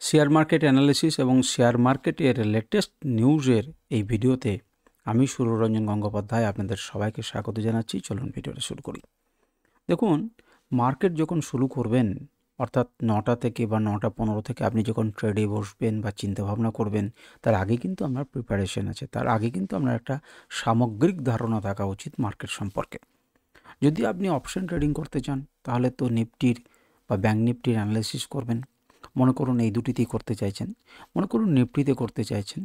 Share market analysis এবং share মার্কেটের latest নিউজের এই ভিডিওতে আমি সুররঞ্জন গঙ্গোপাধ্যায় আপনাদের সবাইকে স্বাগত জানাচ্ছি। চলুন ভিডিওটা শুরু করি। দেখুন, মার্কেট যখন শুরু করবেন, অর্থাৎ 9টা থেকে বা 9:15 থেকে আপনি যখন ট্রেডে বসবেন বা চিন্তাভাবনা করবেন, তার আগে কিন্তু আপনার প্রিপারেশন আছে, তার আগে কিন্তু আপনার একটা সামগ্রিক ধারণা থাকা উচিত মার্কেট সম্পর্কে। যদি আপনি অপশন ট্রেডিং করতে চান তাহলে তো নিফটির বা ব্যাঙ্ক নিফটির অ্যানালিসিস করবেন। মনে করুন এই দুটিতেই করতে চাইছেন, মনে করুন নিফটিতে করতে চাইছেন,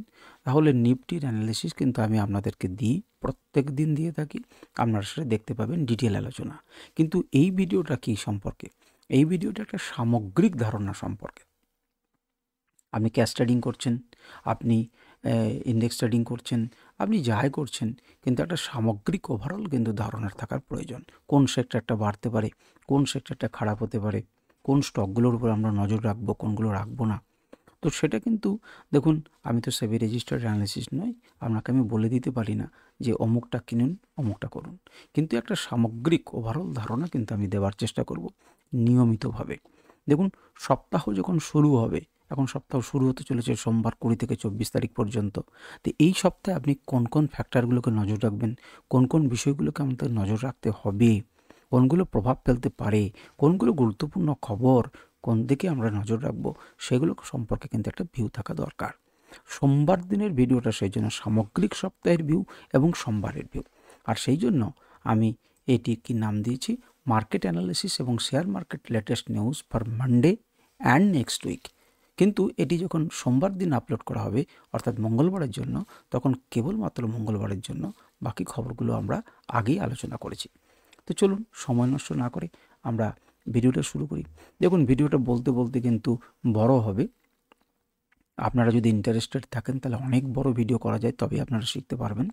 তাহলে নিফটির অ্যানালিসিস কিন্তু আমি আপনাদেরকে দিই, প্রত্যেক দিন দিয়ে থাকি। আপনারা সেটা দেখতে পাবেন ডিটেল আলোচনা। কিন্তু এই ভিডিওটা কী সম্পর্কে? এই ভিডিওটা একটা সামগ্রিক ধারণা সম্পর্কে। আপনি ক্যাশ ট্রেডিং করছেন, আপনি ইন্ডেক্স ট্রেডিং করছেন, আপনি যাই করছেন, কিন্তু একটা সামগ্রিক ওভারঅল কিন্তু ধারণার থাকার প্রয়োজন। কোন সেক্টরটা বাড়তে পারে, কোন সেক্টরটা খারাপ হতে পারে, কোন স্টকগুলোর উপর আমরা নজর রাখবো, কোনগুলো রাখবো না। তো সেটা কিন্তু দেখুন, আমি তো সেবি রেজিস্টার্ড অ্যানালিসিস নই, আপনাকে আমি বলে দিতে পারি না যে অমুকটা কিনুন, অমুকটা করুন। কিন্তু একটা সামগ্রিক ওভারঅল ধারণা কিন্তু আমি দেওয়ার চেষ্টা করব নিয়মিতভাবে। দেখুন, সপ্তাহ যখন শুরু হবে, এখন সপ্তাহ শুরু হতে চলেছে সোমবার 20 থেকে 24 তারিখ পর্যন্ত। তো এই সপ্তাহে আপনি কোন কোন ফ্যাক্টরগুলোকে নজর রাখবেন, কোন কোন বিষয়গুলোকে আমাদের নজর রাখতে হবে, কোনগুলো প্রভাব ফেলতে পারে, কোনগুলো গুরুত্বপূর্ণ খবর, কোন দিকে আমরা নজর রাখবো, সেগুলো সম্পর্কে কিন্তু একটা ভিউ থাকা দরকার। সোমবার দিনের ভিডিওটা সেই জন্য সামগ্রিক সপ্তাহের ভিউ এবং সোমবারের ভিউ। আর সেই জন্য আমি এটি কি নাম দিয়েছি, মার্কেট অ্যানালিসিস এবং share market latest news for Monday and next week. কিন্তু এটি যখন সোমবার দিন আপলোড করা হবে, অর্থাৎ মঙ্গলবারের জন্য, তখন কেবলমাত্র মঙ্গলবারের জন্য, বাকি খবরগুলো আমরা আগেই আলোচনা করেছি। তো চলুন সময় নষ্ট না করে আমরা ভিডিওটা শুরু করি। দেখুন, ভিডিওটা বলতে বলতে কিন্তু বড় হবে। আপনারা যদি ইন্টারেস্টেড থাকেন তাহলে অনেক বড় ভিডিও করা যায়, তবে আপনারা শিখতে পারবেন।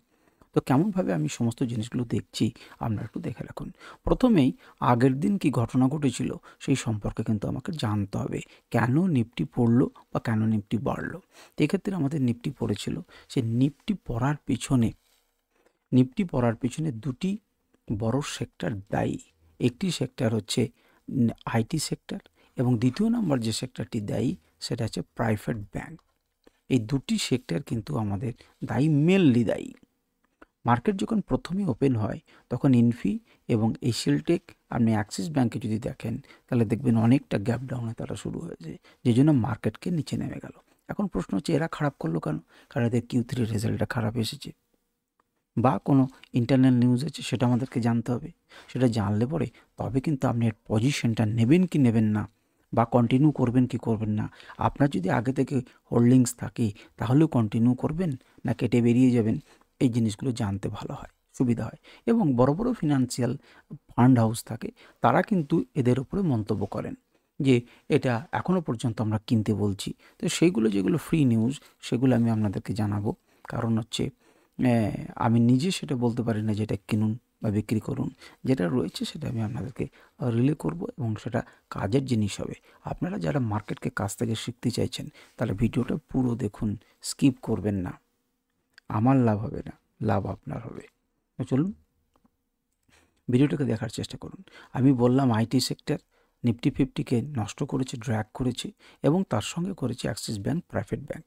তো কেমনভাবে আমি সমস্ত জিনিসগুলো দেখছি আপনারা একটু দেখে রাখুন। প্রথমেই আগের দিন কি ঘটনা ঘটেছিল সেই সম্পর্কে কিন্তু আমাকে জানতে হবে। কেন নিফটি পড়লো বা কেন নিফটি বাড়লো? এক্ষেত্রে আমাদের নিফটি পড়েছিল, সে নিফটি পড়ার পিছনে দুটি বড় সেক্টর দায়ী। একটি সেক্টর হচ্ছে আইটি সেক্টর, এবং দ্বিতীয় নম্বর যে সেক্টরটি দায়ী সেটা হচ্ছে প্রাইভেট ব্যাংক। এই দুটি সেক্টর কিন্তু আমাদের দায়ী, মেনলি দায়ী। মার্কেট যখন প্রথমে ওপেন হয় তখন ইনফি এবং এশিয়াল টেক, আপনি অ্যাক্সিস ব্যাঙ্কে যদি দেখেন তাহলে দেখবেন অনেকটা গ্যাপ ডাউনে তারা শুরু হয়েছে, যে জন্য মার্কেটকে নিচে নেমে গেল। এখন প্রশ্ন হচ্ছে এরা খারাপ করলো কেন? কারণ এদের Q3 রেজাল্টটা খারাপ এসেছে, বা কোনো ইন্টারনাল নিউজ আছে, সেটা আমাদেরকে জানতে হবে। সেটা জানলে পরে তবে কিন্তু আপনি এর পজিশনটা নেবেন কি নেবেন না, বা কন্টিনিউ করবেন কি করবেন না। আপনার যদি আগে থেকে হোল্ডিংস থাকে তাহলেও কন্টিনিউ করবেন না কেটে বেরিয়ে যাবেন, এই জিনিসগুলো জানতে ভালো হয়, সুবিধা হয়। এবং বড় বড় ফিনান্সিয়াল ফান্ড হাউস থাকে, তারা কিন্তু এদের উপরে মন্তব্য করেন যে এটা এখনও পর্যন্ত আমরা কিনতে বলছি। তো সেইগুলো যেগুলো ফ্রি নিউজ, সেগুলো আমি আপনাদেরকে জানাবো। কারণ হচ্ছে আমি নিজে সেটা বলতে পারি না যেটা কিনুন বা বিক্রি করুন। যেটা রয়েছে সেটা আমি আপনাদেরকে রিলে করব, এবং সেটা কাজের জিনিস হবে। আপনারা যারা মার্কেটকে কাছ থেকে শিখতে চাইছেন তাহলে ভিডিওটা পুরো দেখুন, স্কিপ করবেন না। আমার লাভ হবে না, লাভ আপনার হবে। তো চলুন ভিডিওটাকে দেখার চেষ্টা করুন। আমি বললাম আইটি সেক্টর নিফটি 50কে নষ্ট করেছে, ড্র্যাগ করেছে, এবং তার সঙ্গে করেছে অ্যাক্সিস ব্যাঙ্ক, প্রাইভেট ব্যাঙ্ক।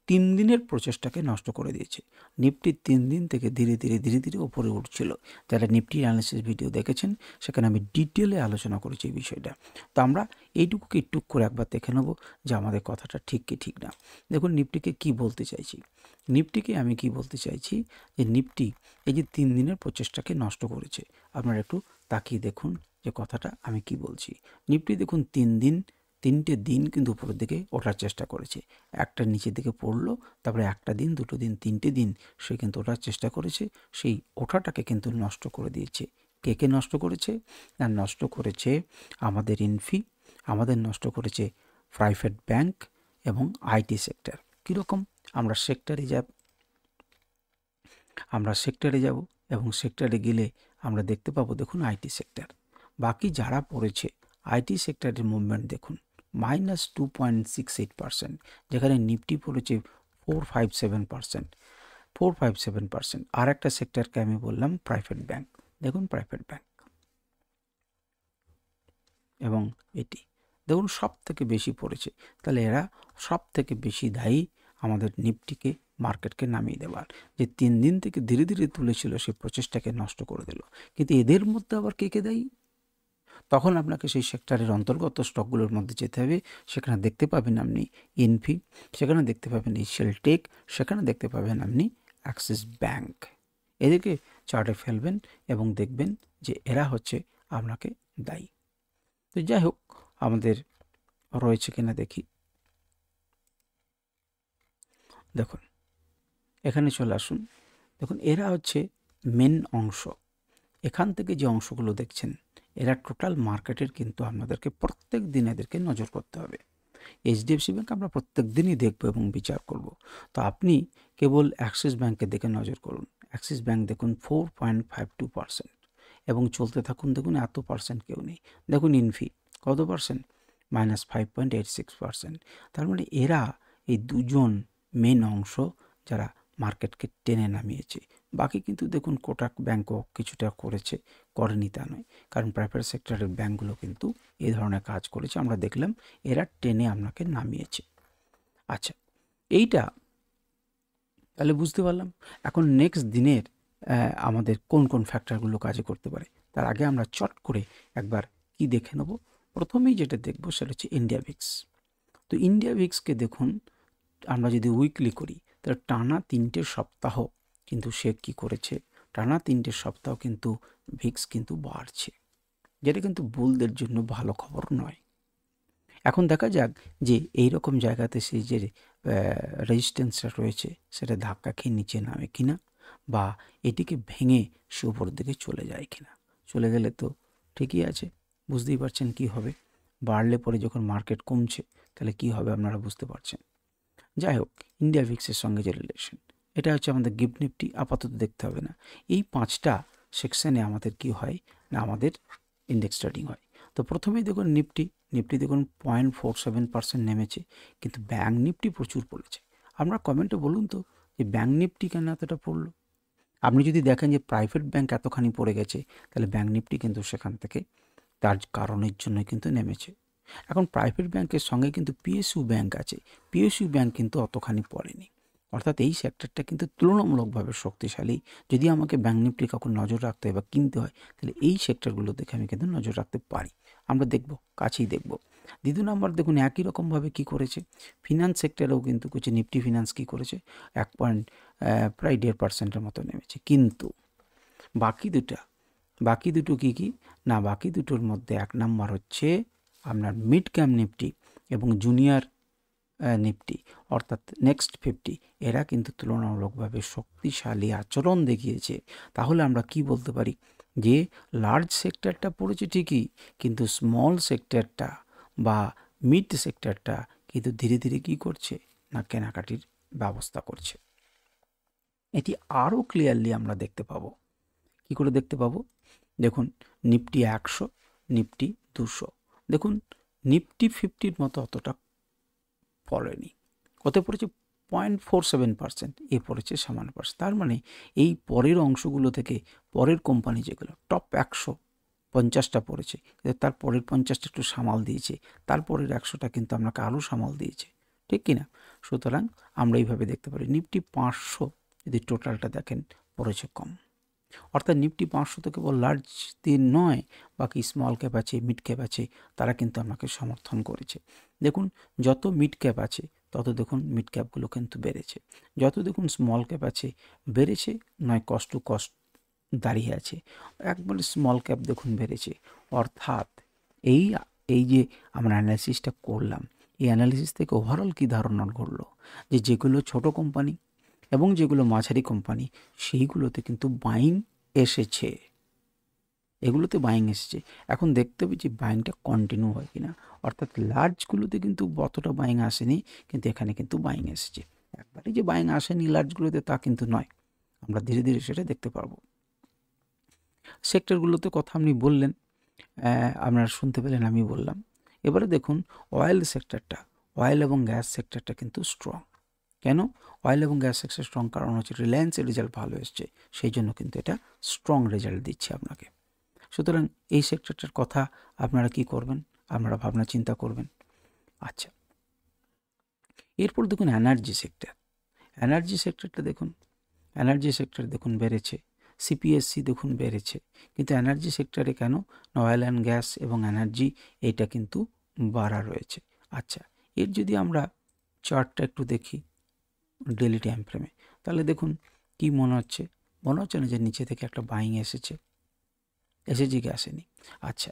3 দিনের প্রচেষ্টাকে নষ্ট করে দিয়েছে। নিফটি 3 দিন থেকে ধীরে ধীরে ওপরে উঠছিল। যারা নিফটি অ্যানালিসিস ভিডিও দেখেছেন সেখানে আমি ডিটেলে আলোচনা করেছি এই বিষয়টা। তো আমরা এইটুকুকে একটু করে একবার দেখে নেব যে আমাদের কথাটা ঠিক কি ঠিক না। দেখুন, নিফটিকে কি বলতে চাইছি, নিফটিকে আমি কি বলতে চাইছি, যে নিফটি এই যে 3 দিনের প্রচেষ্টাকে নষ্ট করেছে। আপনারা একটু তাকিয়ে দেখুন যে কথাটা আমি কি বলছি। নিফটি দেখুন 3টে দিন কিন্তু উপরের দিকে ওঠার চেষ্টা করেছে। একটা নিচের দিকে পড়লো, তারপরে একটা দিন, 2টো দিন, 3টে দিন সে কিন্তু ওঠার চেষ্টা করেছে। সেই ওঠাটাকে কিন্তু নষ্ট করে দিয়েছে। কে নষ্ট করেছে? না, নষ্ট করেছে আমাদের ইনফি, আমাদের নষ্ট করেছে প্রাইভেট ব্যাংক এবং আইটি সেক্টর। কীরকম? আমরা সেক্টরে যাব এবং সেক্টরে গেলে আমরা দেখতে পাবো, দেখুন আইটি সেক্টর। বাকি যারা পড়েছে আইটি সেক্টরের মুভমেন্ট দেখুন, -2.68%, যেখানে নিফটি পড়েছে 457%। আর একটা সেক্টরকে আমি বললাম প্রাইভেট ব্যাংক। দেখুন প্রাইভেট ব্যাংক এবং এটি দেখুন সব থেকে বেশি পড়েছে, তাহলে এরা সব থেকে বেশি দায়ী আমাদের নিফটিকে, মার্কেটকে নামিয়ে দেওয়ার। যে 3 দিন থেকে ধীরে ধীরে তুলেছিল সেই প্রচেষ্টাকে নষ্ট করে দিল। কিন্তু এদের মধ্যে আবার কে দেয়? তখন আপনাকে সেই সেক্টরের অন্তর্গত স্টকগুলোর মধ্যে যেতে হবে। সেখানে দেখতে পাবেন আপনি ইনফি, সেখানে দেখতে পাবেন এশিয়াল টেক, সেখানে দেখতে পাবেন আপনি অ্যাক্সিস ব্যাংক। এদেরকে চার্টে ফেলবেন এবং দেখবেন যে এরা হচ্ছে আপনাকে দায়ী। তো যাই হোক, আমাদের রয়েছে কিনা দেখি। দেখুন এখানে চলে আসুন। দেখুন এরা হচ্ছে মেন অংশ। এখান থেকে যে অংশগুলো দেখছেন এরা টোটাল মার্কেটের, কিন্তু আপনাদেরকে প্রত্যেক দিন এদেরকে নজর করতে হবে। এইচডিএফসি ব্যাংক আমরা প্রত্যেক দিনই দেখব এবং বিচার করব। তো আপনি কেবল অ্যাক্সিস ব্যাংকের দিকে নজর করুন। অ্যাক্সিস ব্যাংক দেখুন 4.52% এবং চলতে থাকুন। দেখুন এত পার্সেন্ট কেউ নেই। দেখুন ইনফি কত পার্সেন্ট? -5.86%। তার মানে এরা এই দুজন মেন অংশ যারা মার্কেটকে টেনে নামিয়েছে। বাকি কিন্তু দেখুন কোটাক ব্যাংকও কিছুটা করেছে, করেনি তা নয়, কারণ প্রাইভেট সেক্টরের ব্যাংকগুলো কিন্তু এই ধরনের কাজ করেছে। আমরা দেখলাম এরা টেনে আপনাকে নামিয়েছে। আচ্ছা, এইটা তাহলে বুঝতে পারলাম। এখন নেক্সট দিনের আমাদের কোন কোন ফ্যাক্টরগুলো কাজে করতে পারে, তার আগে আমরা চট করে একবার কি দেখে নেব। প্রথমেই যেটা দেখব সেটা হচ্ছে ইন্ডিয়া ভিক্স। তো ইন্ডিয়া ভিক্সকে দেখুন, আমরা যদি উইকলি করি তাহলে টানা 3টে সপ্তাহ কিন্তু সে কি করেছে, টানা 3টে সপ্তাহ কিন্তু ভিক্স কিন্তু বাড়ছে, যেটা কিন্তু বুলদের জন্য ভালো খবর নয়। এখন দেখা যাক যে এই রকম জায়গাতে সেই যে রেজিস্ট্যান্সটা রয়েছে সেটা ধাক্কা খেয়ে নিচে নামে কিনা, বা এটিকে ভেঙে সে উপর দিকে চলে যায় কিনা। চলে গেলে তো ঠিকই আছে, বুঝতেই পারছেন কি হবে। বাড়লে পরে যখন মার্কেট কমছে তাহলে কি হবে আপনারা বুঝতে পারছেন। যাই হোক, ইন্ডিয়া ভিক্সের সঙ্গে যে রিলেশন, এটা হচ্ছে আমাদের গিফট নিফটি, আপাতত দেখতে হবে না। এই 5টা সেকশানে আমাদের কি হয় না, আমাদের ইন্ডেক্স ট্রেডিং হয়। তো প্রথমেই দেখুন নিফটি দেখুন 0.47% নেমেছে, কিন্তু ব্যাঙ্ক নিফটি প্রচুর পড়েছে। আপনারা কমেন্টে বলুন তো যে ব্যাঙ্ক নিফটি কেন এতটা পড়লো। আপনি যদি দেখেন যে প্রাইভেট ব্যাঙ্ক এতখানি পড়ে গেছে, তাহলে ব্যাঙ্ক নিফটি কিন্তু সেখান থেকে তার কারণের জন্যই কিন্তু নেমেছে। এখন প্রাইভেট ব্যাংকের সঙ্গে কিন্তু পিএসইউ ব্যাংক আছে, পিএসইউ ব্যাংক কিন্তু অতখানি পড়েনি। অর্থাৎ এই সেক্টরটা কিন্তু তুলনামূলকভাবে শক্তিশালী। যদি আমাকে ব্যাংক নিফটি কখন নজর রাখতে হয় বা কিনতে হয়, তাহলে এই সেক্টরগুলো দেখে আমি কিন্তু নজর রাখতে পারি। আমরা দেখব, কাছেই দেখব। দ্বিতীয় নাম্বার দেখুন একই রকমভাবে কি করেছে ফিনান্স সেক্টরেও কিন্তু কিছু, নিফটি ফিনান্স কি করেছে প্রায় 1.5% মতো নেমেছে। কিন্তু বাকি দুটো কি না, বাকি দুটোর মধ্যে 1 নাম্বার হচ্ছে আপনার মিড ক্যাপ নিফটি এবং জুনিয়র নিফটি অর্থাৎ নেক্সট 50, এরা কিন্তু তুলনামূলকভাবে শক্তিশালী আচরণ দেখিয়েছে। তাহলে আমরা কি বলতে পারি যে লার্জ সেক্টরটা পড়েছে ঠিকই, কিন্তু স্মল সেক্টরটা বা মিড সেক্টরটা কিন্তু ধীরে ধীরে কি করছে না, কেনাকাটির ব্যবস্থা করছে। এটি আরও ক্লিয়ারলি আমরা দেখতে পাবো। কি করে দেখতে পাবো? দেখুন নিফটি 100, নিফটি 200। দেখুন নিফটি 50-র মতো অতটা পড়েনি। কত পড়েছে? 0.47%। এ পড়েছে সামান্য পার্সেন্ট। তার মানে এই পরের অংশগুলো থেকে পরের কোম্পানি যেগুলো টপ 150টা পড়েছে, তার পরের 50টা একটু সামাল দিয়েছে, তারপরের 100টা কিন্তু আপনাকে আরও সামাল দিয়েছে, ঠিক কিনা? সুতরাং আমরা এইভাবে দেখতে পারি নিফটি 500 যদি টোটালটা দেখেন পড়েছে কম। অর্থাৎ নিফটি 500 তো কেবল লার্জ দিন নয়, বাকি স্মল ক্যাপ আছে, মিড ক্যাপ আছে, তারা কিন্তু আমাকে সমর্থন করেছে। দেখুন যত মিড ক্যাপ আছে তত দেখুন মিড ক্যাপগুলো কিন্তু বেড়েছে, যত দেখুন স্মল ক্যাপ আছে বেড়েছে, নয় কস্ট টু কস্ট দাঁড়িয়ে আছে। একবারে স্মল ক্যাপ দেখুন বেড়েছে। অর্থাৎ এই যে আমরা অ্যানালিসিসটা করলাম, এই অ্যানালিসিস থেকে ওভারঅল কী ধারণা করলো যে যেগুলো ছোট কোম্পানি এবং যেগুলো মাঝারি কোম্পানি সেইগুলোতে কিন্তু বাইং এসেছে, এগুলোতে বাইং এসেছে। এখন দেখতে হবে যে বাইংটা কন্টিনিউ হয় কিনা। অর্থাৎ লার্জগুলোতে কিন্তু অতটা বাইং আসেনি, কিন্তু এখানে কিন্তু বাইং এসেছে। একবারে যে বাইং আসেনি লার্জগুলোতে তা কিন্তু নয়, আমরা ধীরে ধীরে সেটা দেখতে পারবো। সেক্টরগুলোতে কথা আপনি বললেন, আপনারা শুনতে পেলেন, আমি বললাম। এবারে দেখুন অয়েল সেক্টরটা, অয়েল এবং গ্যাস সেক্টরটা কিন্তু স্ট্রং। কেন অয়েল এবং গ্যাস সেক্টর স্ট্রং? কারণ হচ্ছে রিলায়েন্সের রেজাল্ট ভালো এসছে, সেই জন্য কিন্তু এটা স্ট্রং রেজাল্ট দিচ্ছে আপনাকে। সুতরাং এই সেক্টরটার কথা আপনারা কি করবেন? আপনারা ভাবনা চিন্তা করবেন। আচ্ছা, এরপর দেখুন এনার্জি সেক্টর। এনার্জি সেক্টরটা দেখুন, এনার্জি সেক্টর দেখুন বেড়েছে, সিপিএসসি দেখুন বেড়েছে, কিন্তু এনার্জি সেক্টরে কেন? অয়েল অ্যান্ড গ্যাস এবং এনার্জি এইটা কিন্তু বাড়া রয়েছে। আচ্ছা, এর যদি আমরা চার্টটা একটু দেখি ডেলি টাইম ফ্রেমে, তাহলে দেখুন কি মনে হচ্ছে? মনে হচ্ছে না যে নিচে থেকে একটা বাইং এসেছে কি আসেনি? আচ্ছা,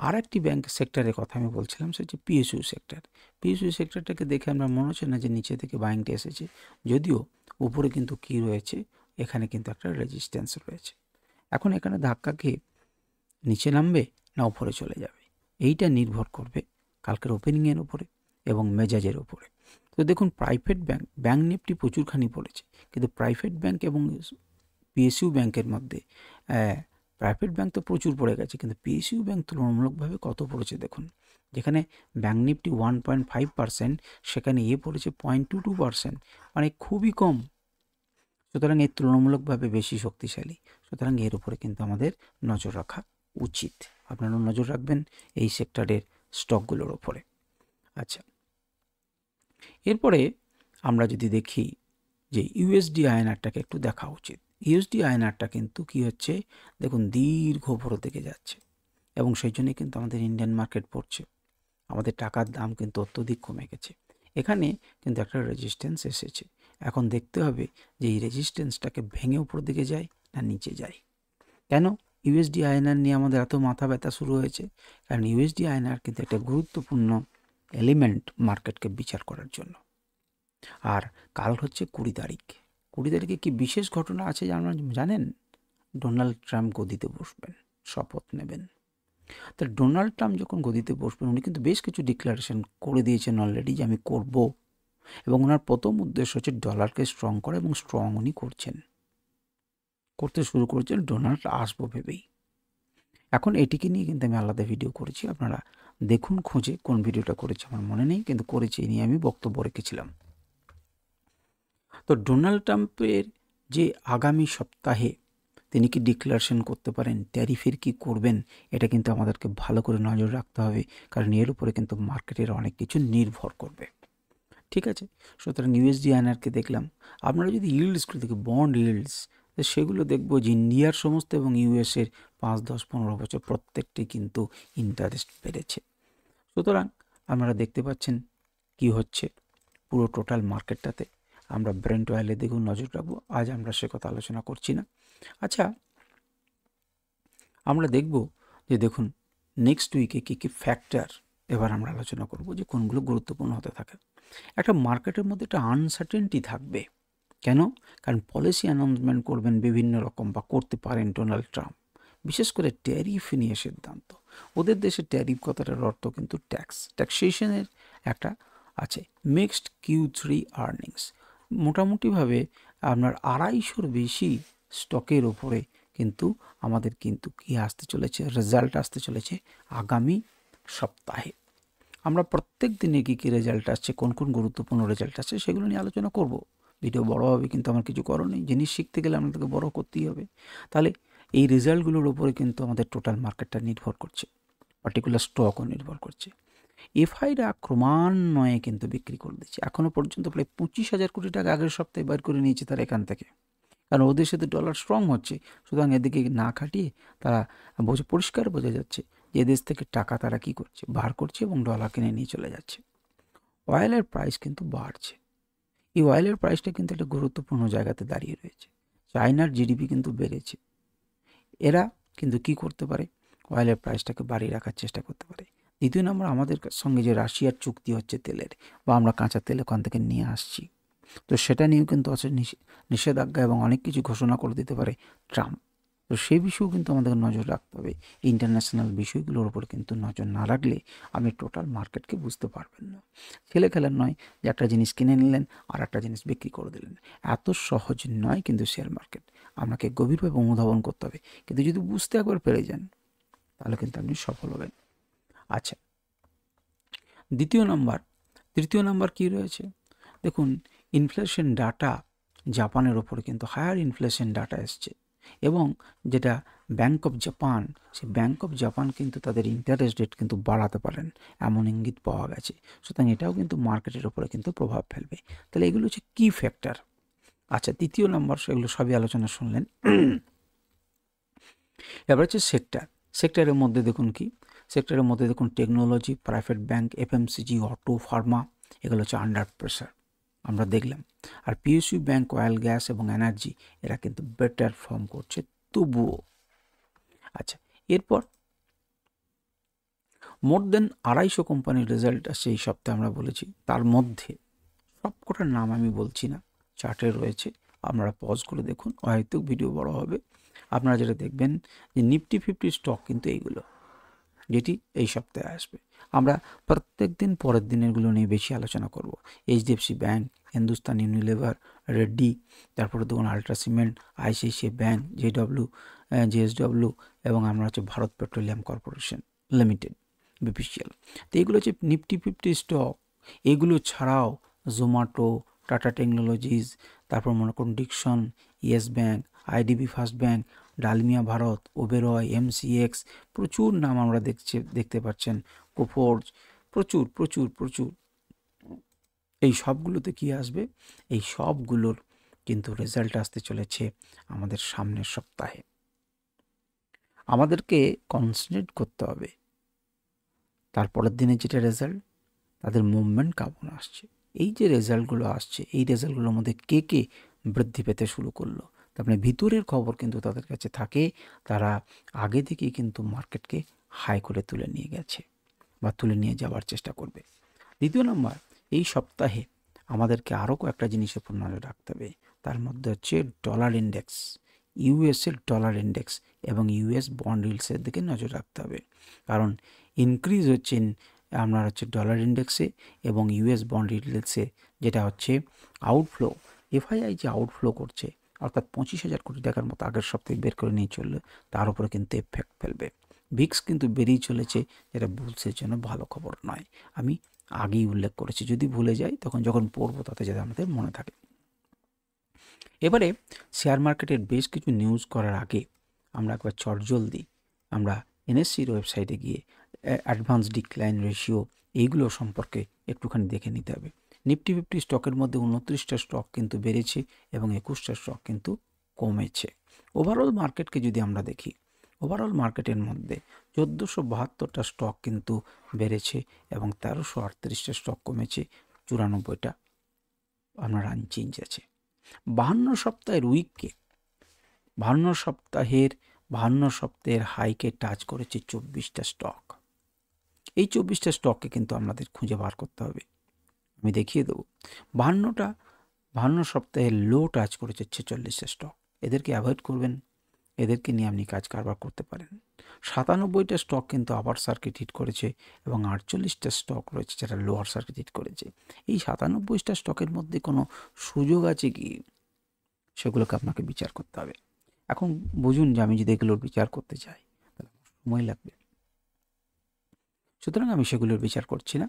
আর একটি ব্যাংক সেক্টরের কথা আমি বলছিলাম, সেটা হচ্ছে পিএসইউ সেক্টর। পিএসইউ সেক্টরটাকে দেখে আমরা মনে হচ্ছে না যে নিচে থেকে বাইংটা এসেছে, যদিও উপরে কিন্তু কি রয়েছে, এখানে কিন্তু একটা রেজিস্ট্যান্স রয়েছে। এখন এখানে ধাক্কা খেয়ে নিচে নামবে না উপরে চলে যাবে, এইটা নির্ভর করবে কালকের ওপেনিংয়ের উপরে এবং মেজাজের উপরে। তো দেখুন প্রাইভেট ব্যাংক নিফটি প্রচুরখানি পড়েছে, কিন্তু প্রাইভেট ব্যাংক এবং পিএসইউ ব্যাংকের মধ্যে প্রাইভেট ব্যাংক তো প্রচুর পড়ে গেছে, কিন্তু পিএসইউ ব্যাংক তুলনামূলকভাবে কত পড়েছে দেখুন। যেখানে ব্যাংক নিফটি 1.5%, সেখানে পড়েছে 0.22%, মানে খুবই কম। সুতরাং এর তুলনামূলকভাবে বেশি শক্তিশালী, সুতরাং এর উপরে কিন্তু আমাদের নজর রাখা উচিত। আপনারাও নজর রাখবেন এই সেক্টরের স্টকগুলোর ওপরে। আচ্ছা, এরপরে আমরা যদি দেখি যে ইউএসডি আইএনআরটাকে একটু দেখা উচিত। ইউএসডি আইএনআরটা কিন্তু কি হচ্ছে দেখুন, দীর্ঘ উপরের দিকে যাচ্ছে এবং সেই জন্যই কিন্তু আমাদের ইন্ডিয়ান মার্কেট পড়ছে। আমাদের টাকার দাম কিন্তু অত্যধিক কমে গেছে। এখানে কিন্তু একটা রেজিস্ট্যান্স এসেছে। এখন দেখতে হবে যে এই রেজিস্ট্যান্সটাকে ভেঙে উপর দিকে যায় না নিচে যায়। কেন ইউএসডি আইএনআর নিয়ে আমাদের এত মাথা ব্যথা শুরু হয়েছে? কারণ ইউএসডি আইএনআর কিন্তু একটা গুরুত্বপূর্ণ এলিমেন্ট মার্কেটকে বিচার করার জন্য। আর কাল হচ্ছে 20 তারিখ। 20 তারিখে কি বিশেষ ঘটনা আছে জানেন? ডোনাল্ড ট্রাম্প গদিতে বসবেন, শপথ নেবেন। তা ডোনাল্ড ট্রাম্প যখন গদিতে বসবেন, উনি কিন্তু বেশ কিছু ডিক্লারেশন করে দিয়েছেন অলরেডি যে আমি করব, এবং ওনার প্রথম উদ্দেশ্য হচ্ছে ডলারকে স্ট্রং করা, এবং স্ট্রং উনি করতে শুরু করেছেন ডোনাল্ড আসবো ভেবেই। এখন এটিকে নিয়ে কিন্তু আমি আলাদা ভিডিও করেছি, আপনারা দেখুন খুঁজে, কোন ভিডিওটা করেছি আমার মনে নেই, কিন্তু করেছি, এই নিয়ে আমি বক্তব্য রেখেছিলাম। তো ডোনাল্ড ট্রাম্পের যে আগামী সপ্তাহে তিনি কি ডিক্লারেশন করতে পারেন, ট্যারিফের কি করবেন, এটা কিন্তু আমাদেরকে ভালো করে নজর রাখতে হবে, কারণ এর উপরে কিন্তু মার্কেটের অনেক কিছু নির্ভর করবে। ঠিক আছে, সুতরাং ইউএসডি আইএনআরকে দেখলাম। আপনারা যদি ইল্ডসগুলো দেখি, বন্ড ইল্ডস, সেগুলো দেখবো যে ইন্ডিয়ার সমস্ত এবং ইউএসের 5, 10, 15 বছর প্রত্যেকটি কিন্তু ইন্টারেস্ট বেড়েছে। সুতরাং আপনারা দেখতে পাচ্ছেন কি হচ্ছে পুরো টোটাল মার্কেটটাতে। আমরা ব্রেন্ট অয়েলের দিকেও নজর রাখবো, আজ আমরা সে কথা আলোচনা করছি না। আচ্ছা, আমরা দেখব যে দেখুন নেক্সট উইকে কী কী ফ্যাক্টর এবার আমরা আলোচনা করব, যে কোনগুলো গুরুত্বপূর্ণ হতে থাকে। একটা মার্কেটের মধ্যে একটা আনসার্টেনটি থাকবে। কেন? কারণ পলিসি অ্যানাউন্সমেন্ট করবেন বিভিন্ন রকম, বা করতে পারেন ডোনাল্ড ট্রাম্প, বিশেষ করে ট্যারিফ নিয়ে সিদ্ধান্ত। ওদের দেশে ট্যারিফ কথাটার অর্থ কিন্তু ট্যাক্সেশনের একটা আছে। মিক্সড Q3 আর্নিংস, মোটামুটিভাবে আপনার 250-র বেশি স্টকের ওপরে কিন্তু আমাদের কিন্তু কি আসতে চলেছে, রেজাল্ট আসতে চলেছে আগামী সপ্তাহে। আমরা প্রত্যেক দিনে কী কী রেজাল্ট আসছে, কোন কোন গুরুত্বপূর্ণ রেজাল্ট আসছে, সেগুলো নিয়ে আলোচনা করব। ভিডিও বড় হবে, কিন্তু আমার কিছু করার নেই, জিনিস শিখতে গেলে আমাদেরকে বড় করতেই হবে। তাহলে এই রেজাল্টগুলোর ওপরে কিন্তু আমাদের টোটাল মার্কেটটা নির্ভর করছে, পার্টিকুলার স্টকও নির্ভর করছে। এফআইরা ক্রমান্বয়ে কিন্তু বিক্রি করে দিচ্ছে। এখনও পর্যন্ত প্রায় 25,000 কোটি টাকা আগের সপ্তাহে বার করে নিয়েছে তারা এখান থেকে, কারণ ওদের সাথে ডলার স্ট্রং হচ্ছে। সুতরাং এদিকে না খাটিয়ে তারা পরিষ্কার বোঝা যাচ্ছে যে দেশ থেকে টাকা তারা কি করছে, বার করছে এবং ডলার কিনে নিয়ে চলে যাচ্ছে। অয়েলের প্রাইস কিন্তু বাড়ছে। এই অয়েলের প্রাইসটা কিন্তু একটা গুরুত্বপূর্ণ জায়গাতে দাঁড়িয়ে রয়েছে। চায়নার জিডিপি কিন্তু বেড়েছে, এরা কিন্তু কি করতে পারে, অয়েলের প্রাইসটাকে বাড়িয়ে রাখার চেষ্টা করতে পারে। দ্বিতীয় নম্বর, আমাদের সঙ্গে যে রাশিয়ার চুক্তি হচ্ছে তেলের, বা আমরা কাঁচা তেল ওখান থেকে নিয়ে আসছি, তো সেটা নিয়েও কিন্তু আছে নিষেধাজ্ঞা এবং অনেক কিছু ঘোষণা করে দিতে পারে ট্রাম্প। তো সেই বিষয়েও কিন্তু আমাদের নজর রাখতে হবে। ইন্টারন্যাশনাল বিষয়গুলোর উপর কিন্তু নজর না রাখলে আপনি টোটাল মার্কেটকে বুঝতে পারবেন না। ছেলে খেলার নয় যে একটা জিনিস কিনে নিলেন আর একটা জিনিস বিক্রি করে দিলেন, এত সহজ নয় কিন্তু শেয়ার মার্কেট। আপনাকে গভীরভাবে অনুধাবন করতে হবে, কিন্তু যদি বুঝতে একবার পেরে যান তাহলে কিন্তু আপনি সফল হবেন। আচ্ছা, তৃতীয় নাম্বার কি রয়েছে দেখুন, ইনফ্লেশন ডাটা। জাপানের ওপরে কিন্তু হায়ার ইনফ্লেশন ডাটা এসছে, এবং যেটা ব্যাঙ্ক অফ জাপান, সেই ব্যাঙ্ক অফ জাপান কিন্তু তাদের ইন্টারেস্ট রেট কিন্তু বাড়াতে পারেন এমন ইঙ্গিত পাওয়া গেছে। সুতরাং এটাও কিন্তু মার্কেটের উপরে কিন্তু প্রভাব ফেলবে। তাহলে এগুলো হচ্ছে কি ফ্যাক্টর। আচ্ছা, দ্বিতীয় নম্বর, সেগুলো সবই আলোচনা শুনলেন। এবার হচ্ছে সেক্টরের মধ্যে দেখুন কি, সেক্টরের মধ্যে দেখুন technology, private bank, FMCG, auto, Pharma, এগুলো হচ্ছে আন্ডার প্রেসার আমরা দেখলাম। আর পিএসইউ ব্যাংক, অয়েল, গ্যাস এবং এনার্জি, এরা কিন্তু বেটার ফর্ম করছে তবুও। আচ্ছা, এরপর মোর দেন 250 কোম্পানির রেজাল্ট আসছে এই সপ্তাহে আমরা বলেছি। তার মধ্যে সবকটার নাম আমি বলছি না, চার্টে রয়েছে, আপনারা পজ করে দেখুন, হয়তো ভিডিও বড় হবে। আপনারা যেটা দেখবেন যে নিফটি 50 স্টক কিন্তু এইগুলো, যেটি এই সপ্তাহে আসবে। আমরা প্রত্যেক দিন পরের দিনেরগুলো নিয়ে বেশি আলোচনা করব। HDFC bank, Hindustan Unilever, Reddy, তারপরে দেখুন ultra cement, ICICI bank, JSW এবং আমরা হচ্ছে Bharat petroleum corporation limited, BPCL. তো এগুলো হচ্ছে নিফটি 50 স্টক। এগুলো ছাড়াও জোম্যাটো, টাটা টেকনোলজিস, তারপর মনে করুন Dixon, Yes Bank, IDBI First Bank, Dalmia Bharat, Oberoi, MCX, প্রচুর নাম আমরা দেখতে পাচ্ছেন, কোফোর্জ, প্রচুর প্রচুর প্রচুর। এই সবগুলোতে কি আসবে? এই সবগুলোর কিন্তু রেজাল্ট আসতে চলেছে আমাদের সামনের সপ্তাহে। আমাদেরকে কনসেন্ট্রেট করতে হবে তারপরের দিনে যেটা রেজাল্ট, তাদের মুভমেন্ট কেমন আসছে। এই যে রেজাল্টগুলো আসছে, এই রেজাল্টগুলোর মধ্যে কে কে বৃদ্ধি পেতে শুরু করলো, তার মানে ভিতরের খবর কিন্তু তাদের কাছে থাকে। তারা আগে থেকেই কিন্তু মার্কেটকে হাই করে তুলে নিয়ে গেছে বা তুলে নিয়ে যাওয়ার চেষ্টা করবে। দ্বিতীয় নম্বর, এই সপ্তাহে আমাদেরকে আরও কয়েকটা জিনিসের উপর নজর রাখতে হবে। তার মধ্যে হচ্ছে ডলার ইন্ডেক্স, ইউএসের ডলার ইন্ডেক্স এবং ইউএস বন্ড ইল্ডসের দিকে নজর রাখতে হবে। কারণ ইনক্রিজ হচ্ছে আপনার হচ্ছে ডলার ইন্ডেক্সে এবং ইউএস বন্ড ইল্ডসে, যেটা হচ্ছে আউটফ্লো, এফআইআই যে আউটফ্লো করছে, অর্থাৎ 25,000 কোটি টাকার মতো আগের সপ্তাহে বের করে নিয়ে চললে তার উপরে কিন্তু এফেক্ট ফেলবে। ভিক্স কিন্তু বেরিয়ে চলেছে, যেটা বুলসের জন্য ভালো খবর নয়। আমি আগেই উল্লেখ করেছি, যদি ভুলে যাই তখন যখন পড়বো তাতে যাতে আমাদের মনে থাকে। এবারে শেয়ার মার্কেটের বেশ কিছু নিউজ করার আগে আমরা একবার চটজলদি আমরা এনএসসির ওয়েবসাইটে গিয়ে অ্যাডভান্স ডিক্লাইন রেশিও এইগুলো সম্পর্কে একটুখানি দেখে নিতে হবে। নিফটি 50 স্টকের মধ্যে 29টা স্টক কিন্তু বেড়েছে এবং 21টা স্টক কিন্তু কমেছে। ওভারঅল মার্কেটকে যদি আমরা দেখি, ওভারঅল মার্কেটের মধ্যে 1472টা স্টক কিন্তু বেড়েছে এবং 1338টা স্টক কমেছে, 94টা আপনার আনচেঞ্জ আছে। 52 সপ্তাহের উইককে 52 সপ্তাহের হাইকে টাচ করেছে 24টা স্টক। এই 24টা স্টককে কিন্তু আমাদের খুঁজে বার করতে হবে। আমি দেখিয়ে দেবো। 52 সপ্তাহের লো টাচ করেছে 46টা স্টক। এদেরকে অ্যাভয়েড করবেন, এদেরকে নিয়ে আপনি কাজ কারবার করতে পারেন। 97টা স্টক কিন্তু আপার সার্কিট হিট করেছে এবং 48টা স্টক রয়েছে যেটা লোয়ার সার্কিট হিট করেছে। এই 97টা স্টকের মধ্যে কোনো সুযোগ আছে কি, সেগুলোকে আপনাকে বিচার করতে হবে। এখন বুঝুন যে আমি যদি এগুলোর বিচার করতে চাই তাহলে সময় লাগবে, সুতরাং আমি সেগুলোর বিচার করছি না।